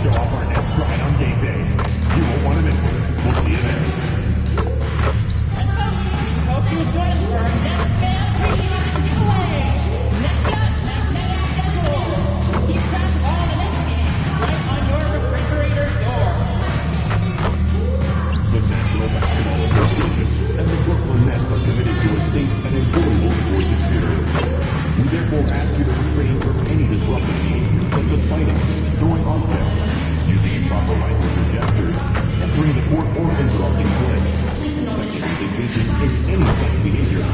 show off our next ride on game day. You won't want to miss it. We'll see you there. Hope you join us for our next fan appreciation giveaway. Next up, magnetic schedule. Keep track of all the next games right on your refrigerator door. The National Basketball Association and the Brooklyn Nets are committed to a safe and enjoyable sports experience. We therefore ask you to refrain from any disruptive behavior, such as fighting, throwing objects, using improper language or gestures, entering the court or interrupting play, especially engaging in any such behavior.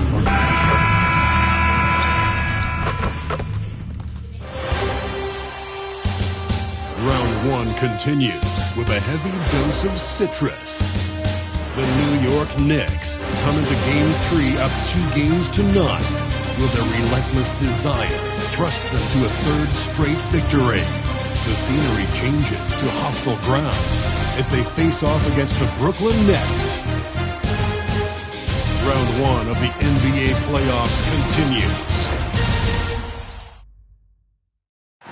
Round one continues with a heavy dose of citrus. The New York Knicks come into Game 3 up 2 games to none. Will their relentless desire thrust them to a third straight victory? The scenery changes to hostile ground as they face off against the Brooklyn Nets. Round one of the NBA playoffs continues.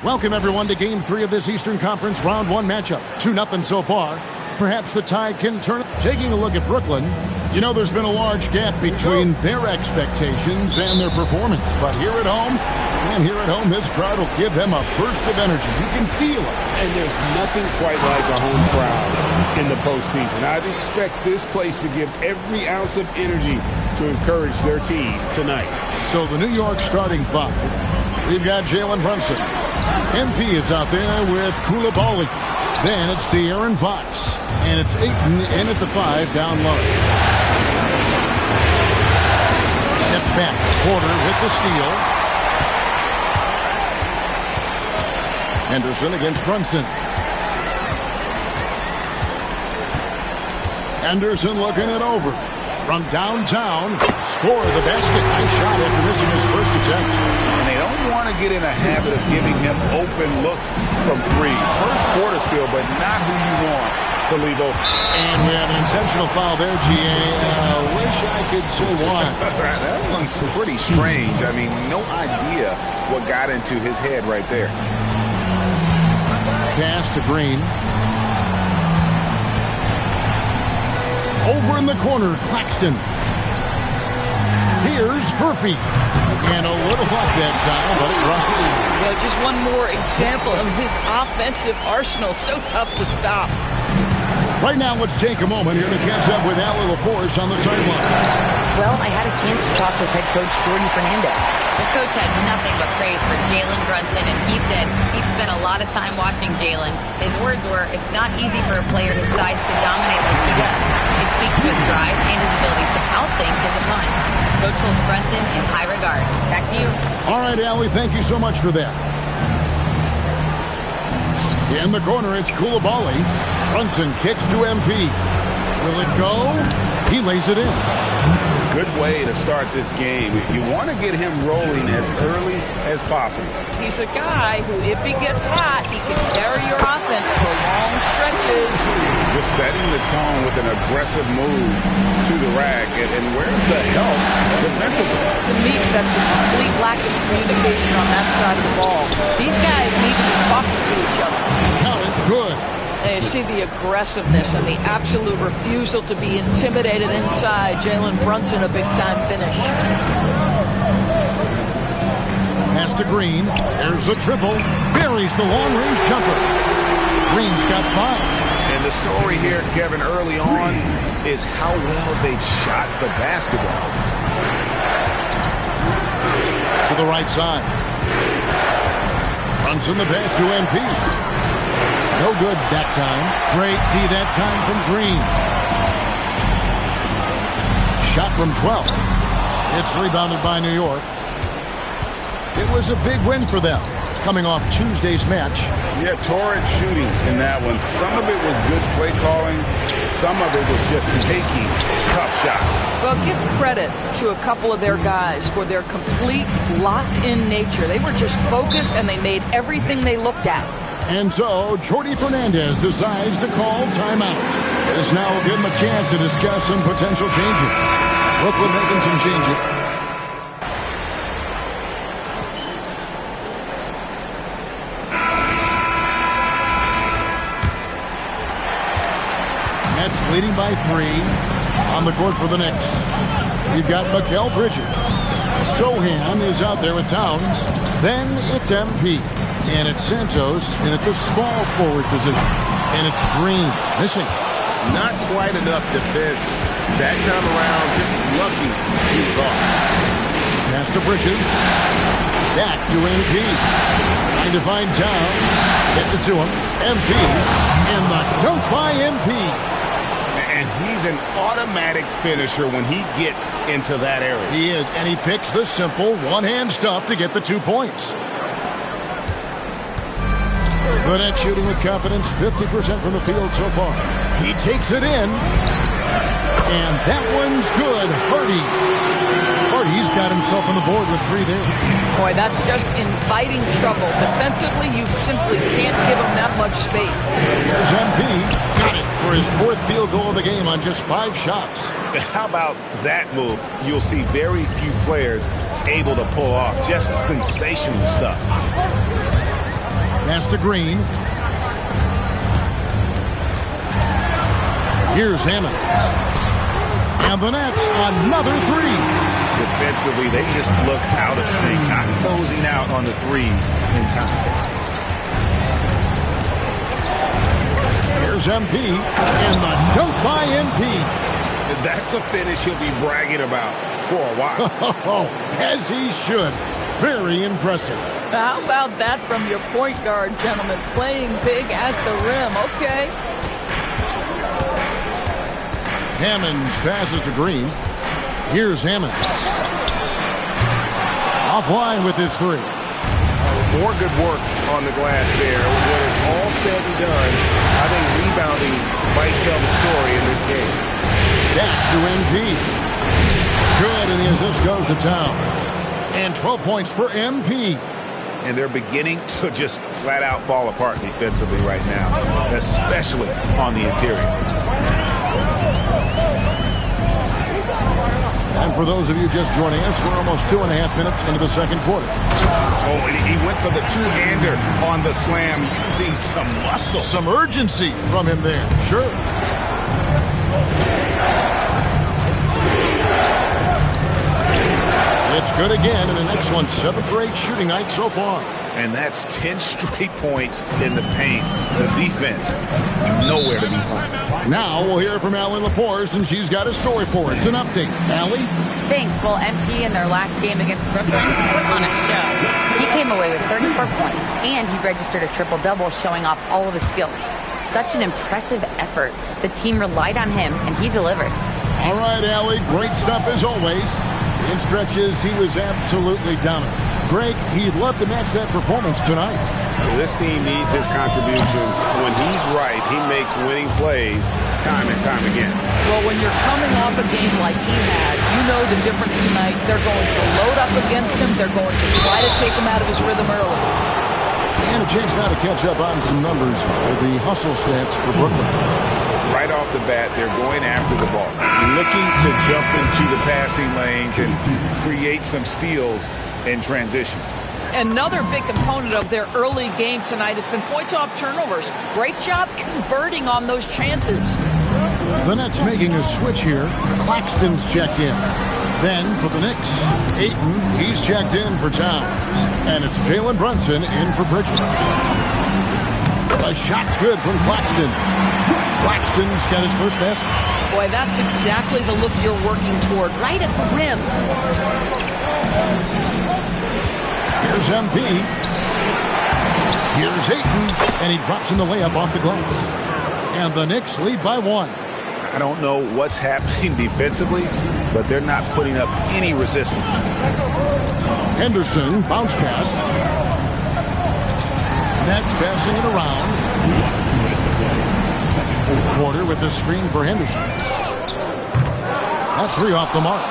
Welcome, everyone, to Game 3 of this Eastern Conference Round 1 matchup. 2-0 so far. Perhaps the Tide can turn it. Taking a look at Brooklyn, you know there's been a large gap between their expectations and their performance. But here at home, this crowd will give them a burst of energy. You can feel it. And there's nothing quite like a home crowd in the postseason. I'd expect this place to give every ounce of energy to encourage their team tonight. So the New York starting 5. We've got Jalen Brunson. MP is out there with Koulibaly. Then it's De'Aaron Fox. And it's Ayton in at the 5 down low. Steps back. Porter with the steal. Henderson against Brunson. Henderson looking it over. From downtown, score the basket. Nice shot after missing his first attempt. And they don't want to get in a habit of giving him open looks from 3. First quarter still, but not who you want to leave open. And we have an intentional foul there, G.A. Wish I could say why. That one's pretty strange. I mean, no idea what got into his head right there. Pass to Green. Over in the corner, Claxton. Here's Murphy. And a little luck that time, but it drops. Yeah, just one more example of his offensive arsenal. So tough to stop. Right now, let's take a moment here to catch up with Allie LaForce on the sideline. Well, I had a chance to talk with head coach Jordy Fernandez. The coach had nothing but praise for Jalen Brunson, and he said he spent a lot of time watching Jalen. His words were, it's not easy for a player his size to dominate like he does. It speaks to his drive and his ability to outthink his opponents. Coach holds Brunson in high regard. Back to you. All right, Allie, thank you so much for that. In the corner, it's Koulibaly. Brunson kicks to MP. Will it go? He lays it in. Good way to start this game. You want to get him rolling as early as possible. He's a guy who, if he gets hot, he can carry your offense for long stretches. Just setting the tone with an aggressive move to the rack. And where's the help defensively? To me, that's a complete lack of communication on that side of the ball. These guys need to be talking to each other. Count it. Good. And you see the aggressiveness and the absolute refusal to be intimidated inside. Jalen Brunson, a big-time finish. Pass to Green. There's the triple. Buries the long-range jumper. Green's got 5. And the story here, Kevin, early on is how well they've shot the basketball. To the right side. Brunson the pass to MP. No good that time. Great D that time from Green. Shot from 12. It's rebounded by New York. It was a big win for them, coming off Tuesday's match. Yeah, torrid shooting in that one. Some of it was good play calling. Some of it was just taking tough shots. Well, give credit to a couple of their guys for their complete locked-in nature. They were just focused, and they made everything they looked at. And so, Jordy Fernandez decides to call timeout. This now will give him a chance to discuss some potential changes. Brooklyn making some changes. Nets leading by 3 on the court for the Knicks. We've got Mikal Bridges. Sohan is out there with Towns. Then it's MP. And it's Santos in at the small forward position. And it's Green missing. Not quite enough defense. That time around, just lucky he caught. Pass to Bridges. Back to MP. Trying to find Towns. Gets it to him. MP. And the dunk by MP. And he's an automatic finisher when he gets into that area. He is, and he picks the simple one-hand stuff to get the 2 points. The Nets shooting with confidence, 50% from the field so far. He takes it in, and that one's good. Hardy's got himself on the board with 3 there. Boy, that's just inviting trouble. Defensively, you simply can't give him that much space. Here's MP. Got it for his 4th field goal of the game on just 5 shots. How about that move? You'll see very few players able to pull off just sensational stuff. Pass to Green. Here's Hammond. And the Nets, another 3. Defensively, they just look out of sync, not closing out on the threes in time. Here's MP, and the dunk by MP. That's a finish he'll be bragging about for a while. As he should. Very impressive. How about that from your point guard, gentlemen? Playing big at the rim, okay? Hammonds passes to Green. Here's Hammond. Offline with his 3. More good work on the glass there. When it's all said and done, I think rebounding might tell the story in this game. Back to MP. Good, and the assist goes to Town. And 12 points for MP. And they're beginning to just flat out fall apart defensively right now, especially on the interior. And for those of you just joining us, we're almost 2.5 minutes into the second quarter. Oh, and he went for the two-hander on the slam using some muscle. Some urgency from him there, sure. It's good again, and an excellent 7 for 8 shooting night so far. And that's 10 straight points in the paint. The defense, nowhere to be found. Now we'll hear from Allie LaForce, and she's got a story for us. An update. Allie? Thanks. Well, MP in their last game against Brooklyn put on a show. He came away with 34 points, and he registered a triple-double showing off all of his skills. Such an impressive effort. The team relied on him, and he delivered. All right, Allie. Great stuff as always. In stretches, he was absolutely dominant. Greg, he'd love to match that performance tonight. This team needs his contributions. When he's right, he makes winning plays time and time again. Well, when you're coming off a game like he had, you know the difference tonight. They're going to load up against him. They're going to try to take him out of his rhythm early. And a chance now to catch up on some numbers with the hustle stats for Brooklyn. Right off the bat, they're going after the ball, looking to jump into the passing lanes and create some steals in transition. Another big component of their early game tonight has been points off turnovers. Great job converting on those chances. The Nets making a switch here. Claxton's checked in. Then for the Knicks, Ayton, he's checked in for Towns. And it's Jalen Brunson in for Bridges. A shot's good from Claxton. Claxton's got his first basket. Boy, that's exactly the look you're working toward, right at the rim. Here's MP. Here's Ayton, and he drops in the layup off the glass. And the Knicks lead by 1. I don't know what's happening defensively, but they're not putting up any resistance. Henderson, bounce pass. Nets passing it around. Quarter with the screen for Henderson. That 3 off the mark.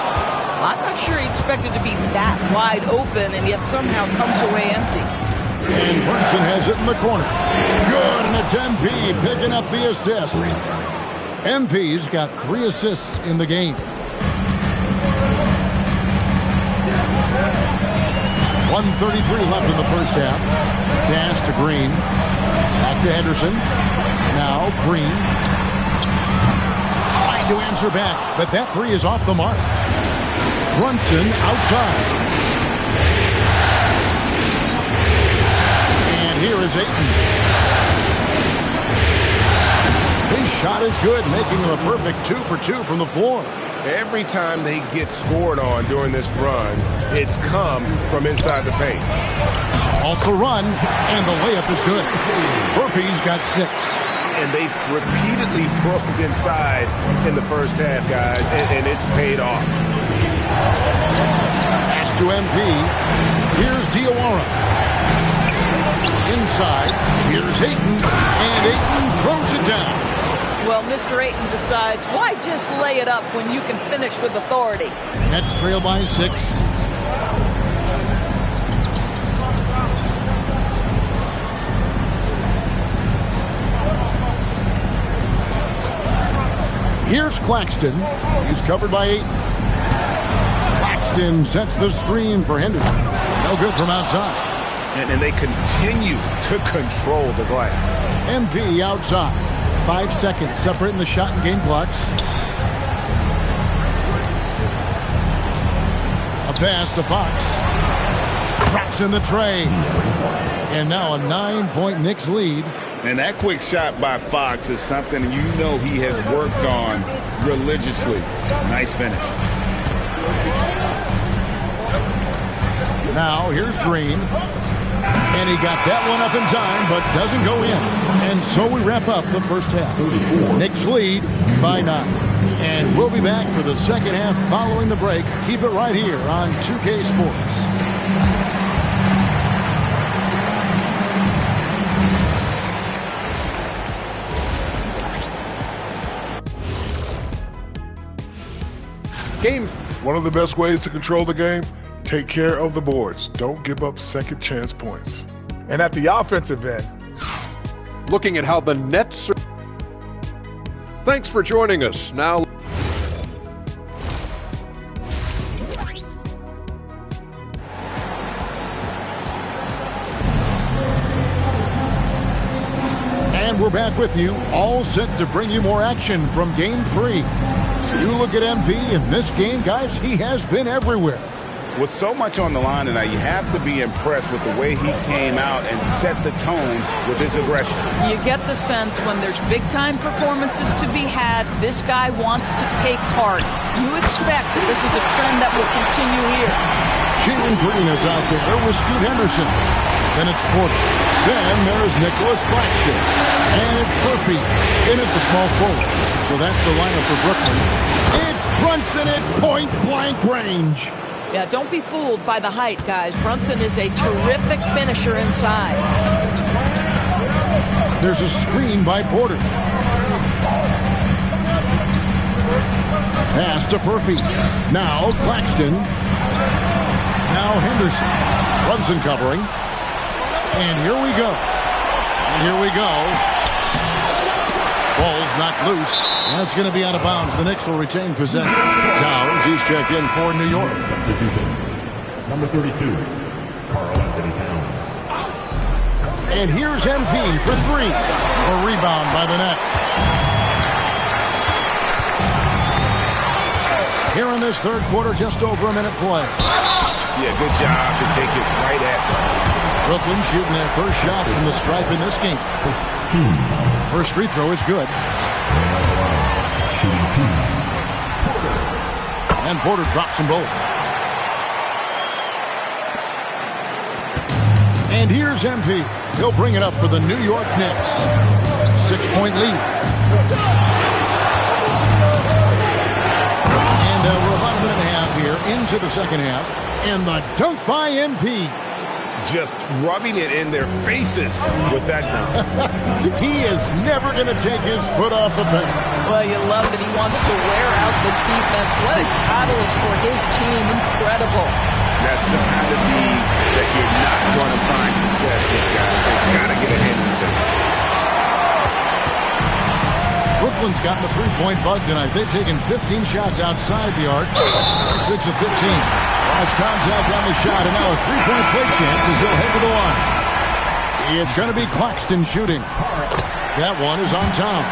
I'm not sure he expected to be that wide open, and yet somehow comes away empty. And Brunson has it in the corner. Good, and it's MP picking up the assist. MP's got 3 assists in the game. 1:33 left in the first half. Pass to Green. Back to Henderson. Now Green. Trying to answer back, but that three is off the mark. Brunson outside. And here is Ayton. His shot is good, making him a perfect 2 for 2 from the floor. Every time they get scored on during this run, it's come from inside the paint. It's off the run, and the layup is good. Murphy's got 6. And they've repeatedly probed inside in the first half, guys, and it's paid off. Pass to MP. Here's Diawara. Inside, here's Ayton, and Ayton throws it down. Well, Mr. Ayton decides, why just lay it up when you can finish with authority? Nets trail by 6. Here's Claxton. He's covered by 8. Claxton sets the screen for Henderson. No good from outside. And they continue to control the glass. MP outside. 5 seconds separating the shot and game clocks. A pass to Fox. Drops in the tray. And now a 9-point Knicks lead. And that quick shot by Fox is something you know he has worked on religiously. Nice finish. Now here's Green. And he got that one up in time, but doesn't go in. And so we wrap up the first half. Knicks lead by 9. And we'll be back for the second half following the break. Keep it right here on 2K Sports. One of the best ways to control the game, take care of the boards. Don't give up second chance points. And at the offensive end, looking at how the Nets are. Thanks for joining us. Now, and we're back with you, all set to bring you more action from Game 3. You look at MP in this game, guys, he has been everywhere. With so much on the line tonight, you have to be impressed with the way he came out and set the tone with his aggression. You get the sense when there's big-time performances to be had, this guy wants to take part. You expect that this is a trend that will continue here. Jalen Green is out there with Scoot Henderson. Then it's Porter. Then there's Nicholas Claxton. And it's Murphy in at the small forward. So that's the lineup for Brooklyn. It's Brunson at point-blank range. Yeah, don't be fooled by the height, guys. Brunson is a terrific finisher inside. There's a screen by Porter. Pass to Murphy. Now Claxton. Now Henderson. Brunson covering. And here we go. And here we go. Ball's knocked loose. And it's going to be out of bounds. The Knicks will retain possession. Towns, he's checked in for New York. Number 32, Karl Anthony Towns. And here's MP for 3. A rebound by the Nets. Here in this third quarter, just over a minute play. Yeah, good job to take it right at them. Brooklyn shooting their first shots from the stripe in this game. First free throw is good. And Porter drops them both. And here's MP. He'll bring it up for the New York Knicks. 6-point lead. And we're about a minute and a half here into the second half. And the dunk by MP. Just rubbing it in their faces with that dunk. He is never going to take his foot off the pedal. Well, you love that he wants to wear out the defense. What a catalyst for his team. Incredible. That's the kind of lead that you're not going to find success with, guys. They've got to get ahead of the thing. Brooklyn's gotten the three-point bug tonight. They've taken 15 shots outside the arc. 6 of 15. Lost contact on the shot, and now a three-point play chance as he'll head to the line. It's going to be Claxton shooting. That one is on Towns.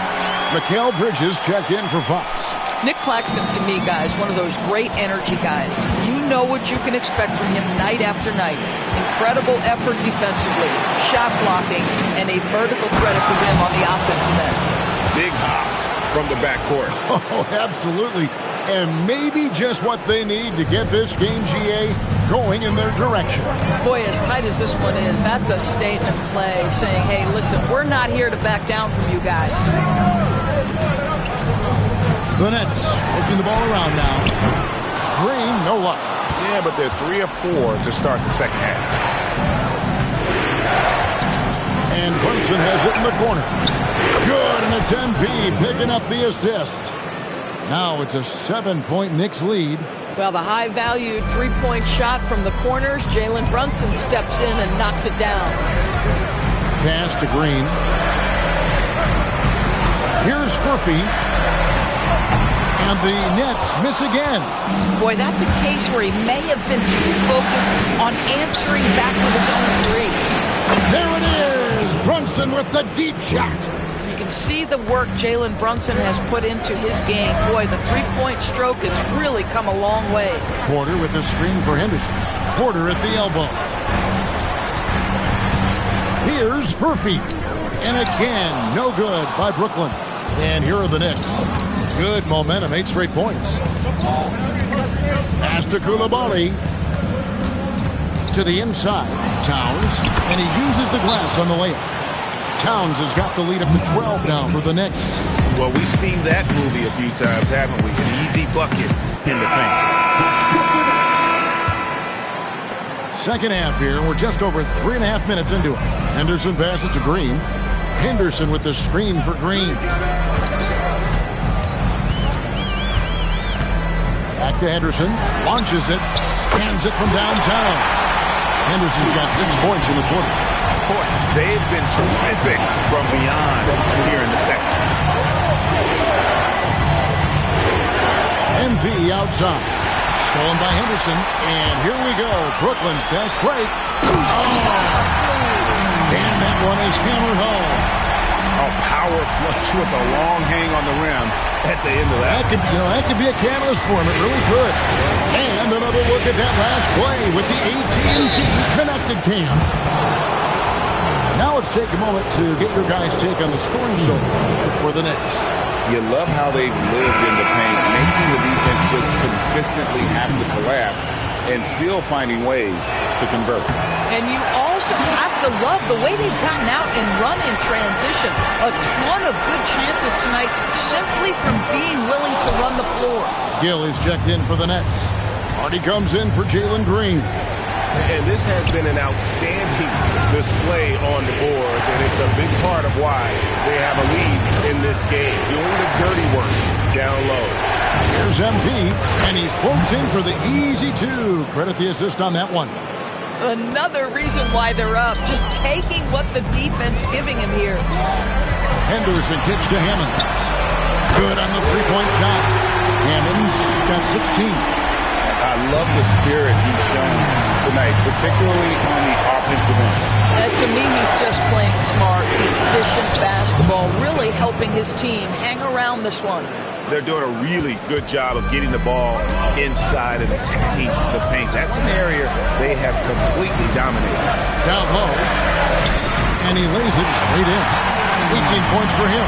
Mikal Bridges checked in for Fox. Nick Claxton, to me, guys, one of those great energy guys. You know what you can expect from him night after night. Incredible effort defensively, shot blocking, and a vertical threat at the rim on the offensive end. Big hops from the backcourt. Oh, absolutely. And maybe just what they need to get this game, GA, going in their direction. Boy, as tight as this one is, that's a statement play saying, hey, listen, we're not here to back down from you guys. The Nets working the ball around now. Green, no luck. Yeah, but they're 3 of 4 to start the second half. And Brunson has it in the corner. Good, and it's MP picking up the assist. Now it's a 7-point Knicks lead. Well, the high-valued three-point shot from the corners. Jalen Brunson steps in and knocks it down. Pass to Green. Here's Furphy. And the Nets miss again. Boy, that's a case where he may have been too focused on answering back with his own three. There it is! Brunson with the deep shot. You can see the work Jalen Brunson has put into his game. Boy, the three-point stroke has really come a long way. Porter with the screen for Henderson. Porter at the elbow. Here's Furphy. And again, no good by Brooklyn. And here are the Knicks. Good momentum, 8 straight points. Pass to Coulibaly. To the inside. Towns. And he uses the glass on the layup. Towns has got the lead up to 12 now for the Knicks. Well, we've seen that movie a few times, haven't we? An easy bucket in the paint. Second half here. We're just over 3.5 minutes into it. Henderson passes to Green. Henderson with the screen for Green. Back to Henderson. Launches it. Hands it from downtown. Henderson's got 6 points in the quarter. Boy, they've been terrific from beyond here in the second. MP outside. Stolen by Henderson. And here we go. Brooklyn fast break. And that one is hammered home. A power flush with a long hang on the rim at the end of that. That could be a catalyst for him. It really could. And another look at that last play with the AT&T connected cam. Now let's take a moment to get your guys' take on the scoring so far for the Knicks. You love how they've lived in the paint, making the defense just consistently have to collapse and still finding ways to convert. And you also have to love the way they've gotten out and run in transition. A ton of good chances tonight simply from being willing to run the floor. Gill is checked in for the Nets. Hardy comes in for Jalen Green. And this has been an outstanding display on the board, and it's a big part of why they have a lead in this game. Doing the dirty work down low. Here's MP, and he floats in for the easy 2. Credit the assist on that one. Another reason why they're up, just taking what the defense giving him here. Henderson kicks to Hammonds. Good on the three-point shot. Hammonds got 16. I love the spirit he's shown tonight, particularly on the offensive end. To me, he's just playing smart, efficient basketball, really helping his team hang around this one. They're doing a really good job of getting the ball inside and attacking the paint. That's an area they have completely dominated. Down low, and he lays it straight in. 18 points for him.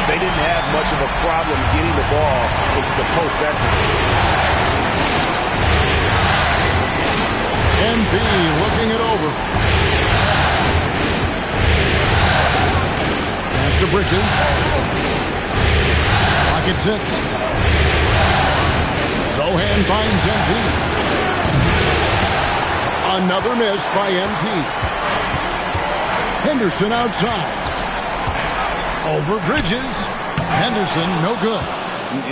They didn't have much of a problem getting the ball into the post that time. MP looking it over. Pass to Bridges. Pocket 6. Zohan finds MP. Another miss by MP. Henderson outside. Over Bridges. Henderson no good.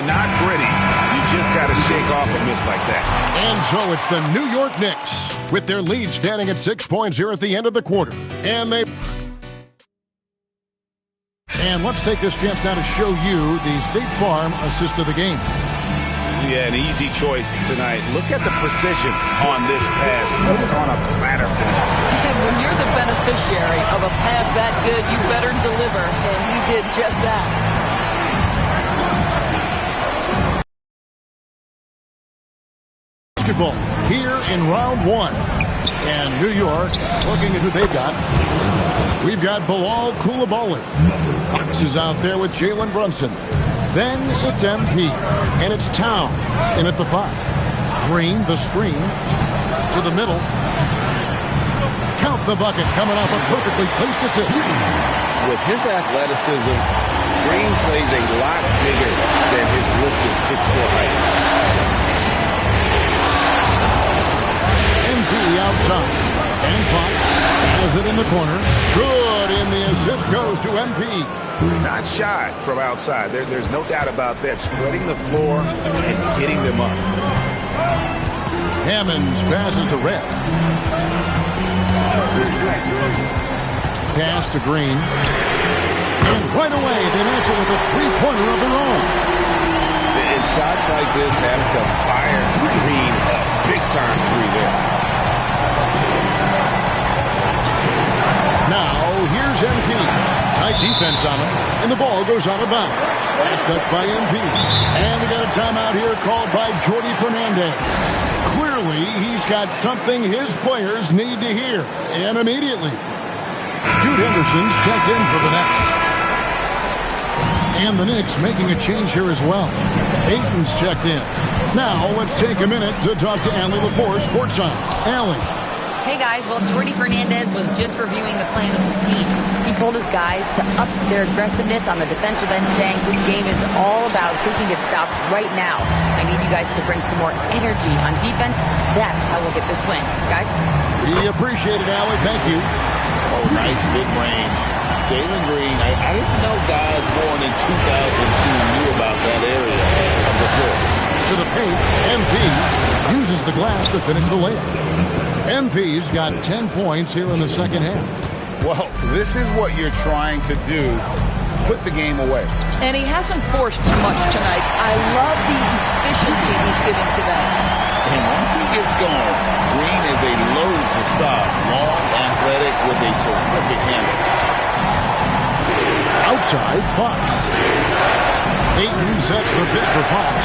Not pretty. You just got to shake off a miss like that. And so it's the New York Knicks with their lead standing at 6 points here at the end of the quarter. And let's take this chance now to show you the State Farm assist of the game. Yeah, an easy choice tonight. Look at the precision on this pass. Put it on a platter for him. And when you're the beneficiary of a pass that good, you better deliver. And he did just that. basketball here in round one. And New York, looking at who they've got. We've got Bilal Coulibaly. Fox is out there with Jalen Brunson. Then it's MP, and it's Towns in at the 5. Green, the screen, to the middle. Count the bucket, coming off a perfectly placed assist. With his athleticism, Green plays a lot bigger than his listed 6'4" height. MP outside, and Fox has it in the corner. Good, and the assist goes to MP. Not shy from outside. There's no doubt about that. Spreading the floor and getting them up. Hammonds passes to Red. Pass to Green. And right away, they answer with a three-pointer of their own. And shots like this have to fire Green up. Big-time three there. Now, here's MP. Tight defense on him, and the ball goes out of bounds. Last touch by MP. And we got a timeout here called by Jordi Fernandez. Clearly, he's got something his players need to hear, and immediately. Scoot Henderson's checked in for the Nets. And the Knicks making a change here as well. Ayton's checked in. Now, let's take a minute to talk to Allie LaForce courtside. Allie. Hey guys, well, Jordi Fernandez was just reviewing the plan with his team. He told his guys to up their aggressiveness on the defensive end, saying this game is all about who can get stops right now. I need you guys to bring some more energy on defense. That's how we'll get this win. Guys? We appreciate it, Allie. Thank you. Oh, nice mid-range. Jalen Green, I didn't know guys born in 2002 knew about that area of the floor. To the paint, MP uses the glass to finish the layup. MP's got 10 points here in the second half. Well, this is what you're trying to do. Put the game away. And he hasn't forced too much tonight. I love the efficiency he's giving to them. And once he gets going, Green is a load to stop. Long, athletic, with a terrific handle. Outside, Fox. Ayton sets the pick for Fox.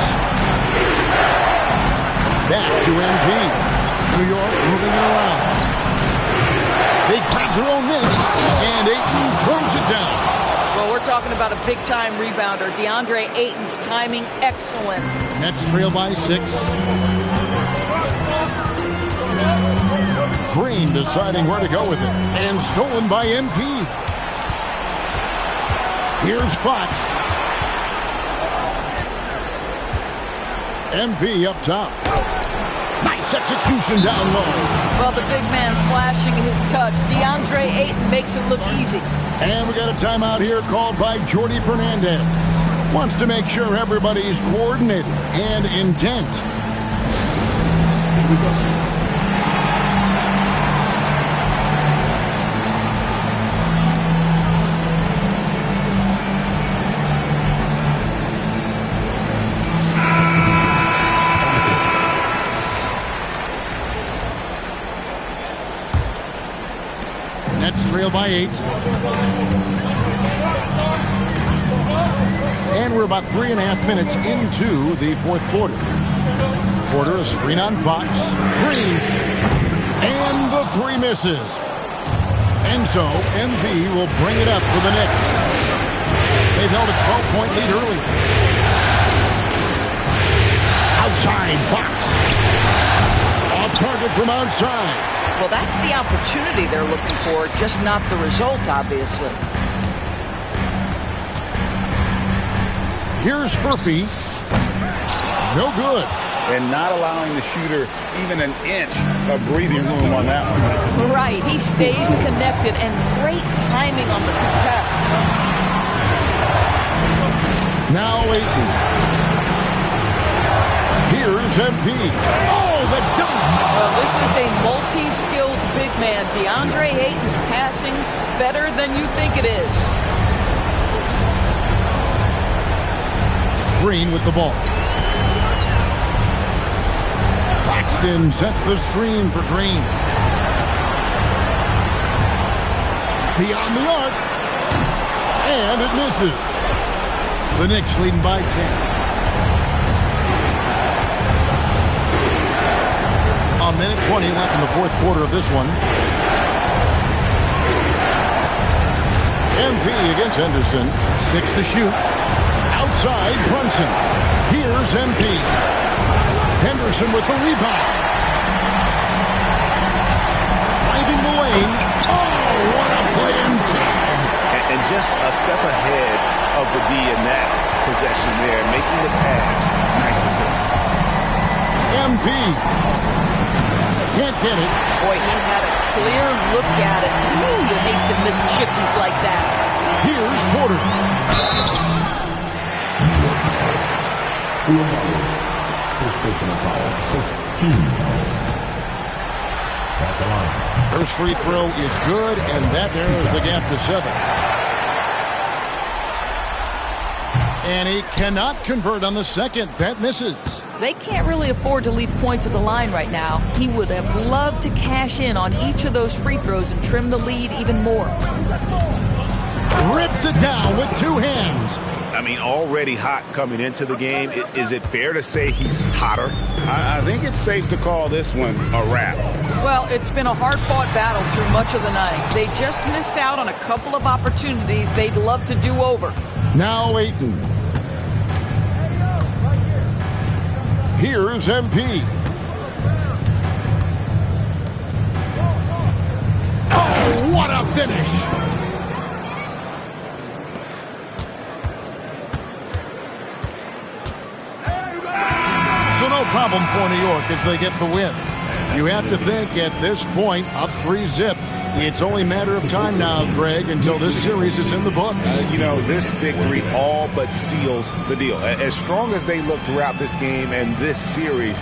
Back to MP. New York moving it around. They grab their own miss, and Ayton throws it down. Well, we're talking about a big-time rebounder. DeAndre Ayton's timing, excellent. Nets trail by 6. Green deciding where to go with it, and stolen by MP. Here's Fox. MP up top. Nice execution down low. Well, the big man flashing his touch. DeAndre Ayton makes it look easy. And we got a timeout here called by Jordi Fernandez. Wants to make sure everybody's coordinated and intent. Nets trail by 8. And we're about 3.5 minutes into the fourth quarter. Porter, a screen on Fox. Green. And the 3 misses. And so, MP will bring it up for the Knicks. They've held a 12-point lead early. Outside, Fox. Off target from outside. Well, that's the opportunity they're looking for, just not the result, obviously. Here's Furphy. No good. And not allowing the shooter even an inch of breathing room on that one. Right. He stays connected, and great timing on the contest. Now Ayton. Here's MP. Oh, the dunk. Well, this is a multi-skilled big man. DeAndre Ayton's passing better than you think it is. Green with the ball. Claxton sets the screen for Green. Beyond the arc. And it misses. The Knicks leading by 10. minute 20 left in the fourth quarter of this one. MP against Henderson. 6 to shoot. Outside, Brunson. Here's MP. Henderson with the rebound. Driving the lane. Oh, what a play inside. And just a step ahead of the D in that possession there, making the pass. Nice assist. MP. Can't get it. Boy, he had a clear look at it. Ooh, you hate to miss chippies like that. Here's Porter. First free throw is good, and that narrows the gap to 7. And he cannot convert on the second. That misses. They can't really afford to leave points at the line right now. He would have loved to cash in on each of those free throws and trim the lead even more. Rips it down with 2 hands. I mean, already hot coming into the game. Is it fair to say he's hotter? I think it's safe to call this one a wrap. Well, it's been a hard-fought battle through much of the night. They just missed out on a couple of opportunities they'd love to do over. Now Ayton. Here's MP. Oh, what a finish! So no problem for New York as they get the win. You have to think at this point, up 3-zip. It's only a matter of time now, Greg, until this series is in the books. This victory all but seals the deal. As strong as they look throughout this game and this series,